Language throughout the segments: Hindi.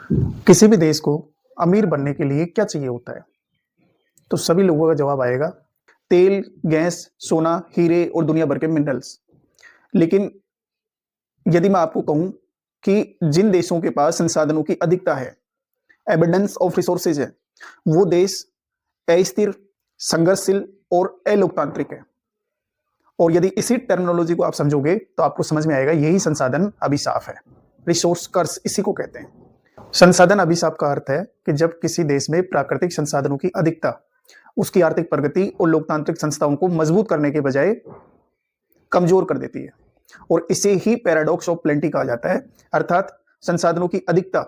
किसी भी देश को अमीर बनने के लिए क्या चाहिए होता है? तो सभी लोगों का जवाब आएगा तेल, गैस, सोना, हीरे और दुनिया भर के मिनरल्स। लेकिन यदि मैं आपको कहूं कि जिन देशों के पास संसाधनों की अधिकता है, एबंडेंस ऑफ रिसोर्सेज है, वो देश अस्थिर, संघर्षशील और अलोकतांत्रिक है। और यदि इसी टर्मिनोलॉजी को आप समझोगे तो आपको समझ में आएगा यही संसाधन अभिशाप है। रिसोर्स कर्स इसी को कहते हैं। संसाधन अभिशाप का अर्थ है कि जब किसी देश में प्राकृतिक संसाधनों की अधिकता उसकी आर्थिक प्रगति और लोकतांत्रिक संस्थाओं को मजबूत करने के बजाय कमजोर कर देती है। और इसे ही पैराडॉक्स ऑफ प्लेंटी कहा जाता है। अर्थात संसाधनों की अधिकता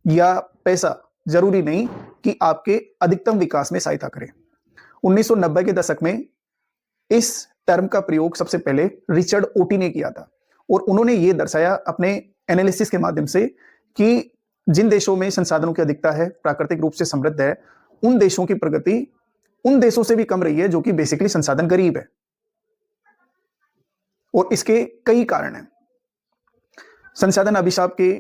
या पैसा जरूरी नहीं कि आपके अधिकतम विकास में सहायता करे। 1990 के दशक में इस टर्म का प्रयोग सबसे पहले रिचर्ड ओटी ने किया था और उन्होंने यह दर्शाया अपने एनालिसिस के माध्यम से कि जिन देशों में संसाधनों की अधिकता है, प्राकृतिक रूप से समृद्ध है, उन देशों की प्रगति उन देशों से भी कम रही है जो कि बेसिकली संसाधन गरीब है। और इसके कई कारण हैं। संसाधन अभिशाप के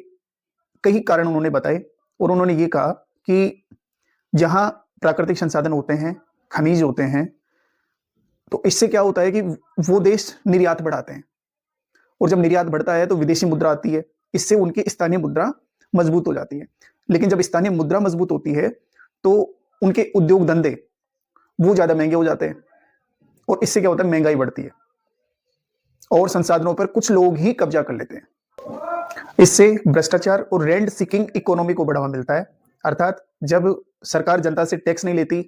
कई कारण उन्होंने बताए और उन्होंने ये कहा कि जहां प्राकृतिक संसाधन होते हैं, खनिज होते हैं, तो इससे क्या होता है कि वो देश निर्यात बढ़ाते हैं और जब निर्यात बढ़ता है तो विदेशी मुद्रा आती है, इससे उनकी स्थानीय मुद्रा मजबूत हो जाती है। लेकिन जब स्थानीय मुद्रा मजबूत होती है तो उनके उद्योग धंधे वो ज्यादा महंगे हो जाते हैं और इससे क्या होता है, महंगाई बढ़ती है और संसाधनों पर कुछ लोग ही कब्जा कर लेते हैं। इससे भ्रष्टाचार और रेंट सीकिंग इकोनॉमी को बढ़ावा मिलता है। अर्थात जब सरकार जनता से टैक्स नहीं लेती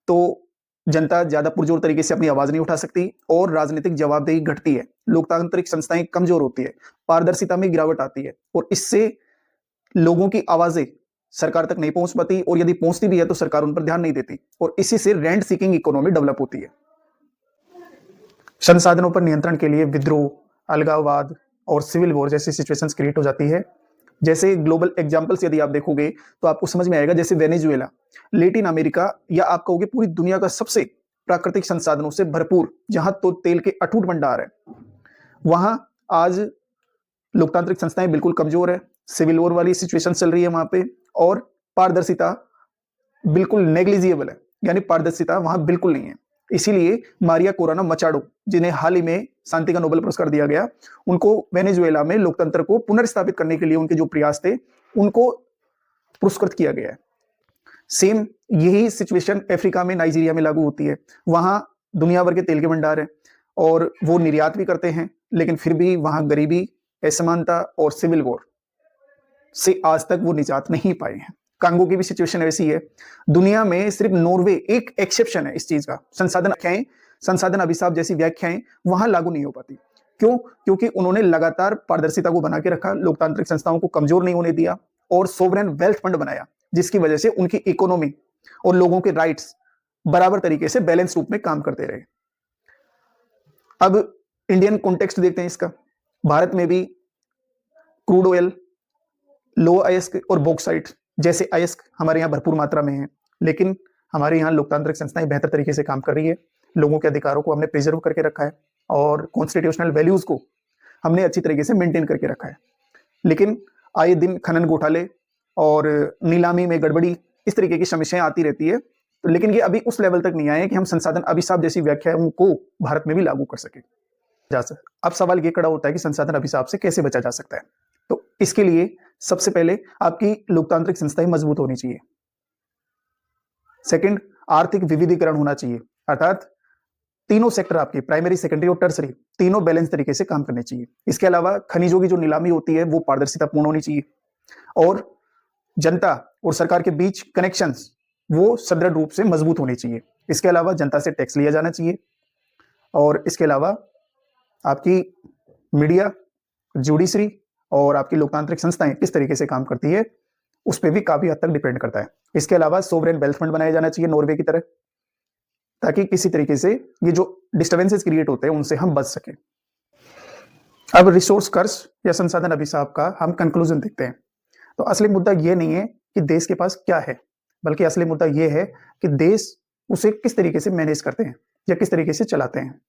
तो जनता ज्यादा पुरजोर तरीके से अपनी आवाज नहीं उठा सकती और राजनीतिक जवाबदेही घटती है, लोकतांत्रिक संस्थाएं कमजोर होती है, पारदर्शिता में गिरावट आती है और इससे लोगों की आवाजें सरकार तक नहीं पहुंच पाती और यदि पहुंचती भी है तो सरकार उन पर ध्यान नहीं देती और इसी से रेंट सीकिंग इकोनॉमी डेवलप होती है। संसाधनों पर नियंत्रण के लिए विद्रोह, अलगाववाद और सिविल वॉर जैसी सिचुएशंस क्रिएट हो जाती है। जैसे ग्लोबल एग्जांपल्स यदि आप देखोगे तो आपको समझ में आएगा, जैसे वेनेजुएला, लेटिन अमेरिका या आप कहोगे पूरी दुनिया का सबसे प्राकृतिक संसाधनों से भरपूर, जहां तो तेल के अटूट भंडार है, वहां आज लोकतांत्रिक संस्थाएं बिल्कुल कमजोर है, सिविल वॉर वाली सिचुएशन चल रही है वहां पे और पारदर्शिता बिल्कुल नेग्लिजिबल है, यानी पारदर्शिता वहां बिल्कुल नहीं है। इसीलिए मारिया कोरोना मचाडो, जिन्हें हाल ही में शांति का नोबेल पुरस्कार दिया गया, उनको वेनेजुएला में लोकतंत्र को पुनर्स्थापित करने के लिए उनके जो प्रयास थे उनको पुरस्कृत किया गया है। सेम यही सिचुएशन अफ्रीका में, नाइजीरिया में लागू होती है। वहां दुनिया भर के तेल के भंडार है और वो निर्यात भी करते हैं, लेकिन फिर भी वहां गरीबी, असमानता और सिविल वॉर से आज तक वो निजात नहीं पाए हैं। कांगो की भी सिचुएशन ऐसी है। दुनिया में सिर्फ नॉर्वे एक एक्सेप्शन है इस चीज का। संसाधन अभिशाप जैसी व्याख्याएं वहां लागू नहीं हो पाती। क्यों? क्योंकि उन्होंने लगातार पारदर्शिता को बना के रखा, लोकतांत्रिक संस्थाओं को कमजोर नहीं होने दिया और सोवरेन वेल्थ फंड बनाया, जिसकी वजह से उनकी इकोनॉमी और लोगों के राइट्स बराबर तरीके से बैलेंस रूप में काम करते रहे। अब इंडियन कॉन्टेक्स्ट देखते हैं इसका। भारत में भी क्रूड ऑयल, लो अयस्क और बॉक्साइट जैसे अयस्क हमारे यहाँ भरपूर मात्रा में है, लेकिन हमारे यहाँ लोकतांत्रिक संस्थाएं बेहतर तरीके से काम कर रही है। लोगों के अधिकारों को हमने प्रिजर्व करके रखा है और कॉन्स्टिट्यूशनल वैल्यूज को हमने अच्छी तरीके से मेंटेन करके रखा है। लेकिन आए दिन खनन घोटाले और नीलामी में गड़बड़ी, इस तरीके की समस्याएं आती रहती है। तो लेकिन ये अभी उस लेवल तक नहीं आए कि हम संसाधन अभिशाप जैसी व्याख्याओं को भारत में भी लागू कर सके। अब सवाल ये खड़ा होता है कि संसाधन अभिशाप से कैसे बचा जा सकता है। तो इसके लिए सबसे पहले आपकी लोकतांत्रिक संस्थाएं मजबूत होनी चाहिए। सेकंड, आर्थिक विविधीकरण होना चाहिए, अर्थात तीनों सेक्टर आपके प्राइमरी, सेकेंडरी और टर्सरी तीनों बैलेंस तरीके से काम करने चाहिए। इसके अलावा खनिजों की जो नीलामी होती है वो पारदर्शितापूर्ण होनी चाहिए और जनता और सरकार के बीच कनेक्शंस वो सुदृढ़ रूप से मजबूत होने चाहिए। इसके अलावा जनता से टैक्स लिया जाना चाहिए और इसके अलावा आपकी मीडिया, जुडिशरी और आपकी लोकतांत्रिक संस्थाएं किस तरीके से काम करती है उस पर भी काफी हद तक डिपेंड करता है। इसके अलावा सोवरेन वेल्थ फंड बनाया जाना चाहिए नॉर्वे की तरह, ताकि किसी तरीके से ये जो डिस्टर्बेंसेस क्रिएट होते हैं उनसे हम बच सके। अब रिसोर्स कर्स या संसाधन अभिशाप का हम कंक्लूजन देखते हैं। तो असली मुद्दा ये नहीं है कि देश के पास क्या है, बल्कि असली मुद्दा ये है कि देश उसे किस तरीके से मैनेज करते हैं या किस तरीके से चलाते हैं।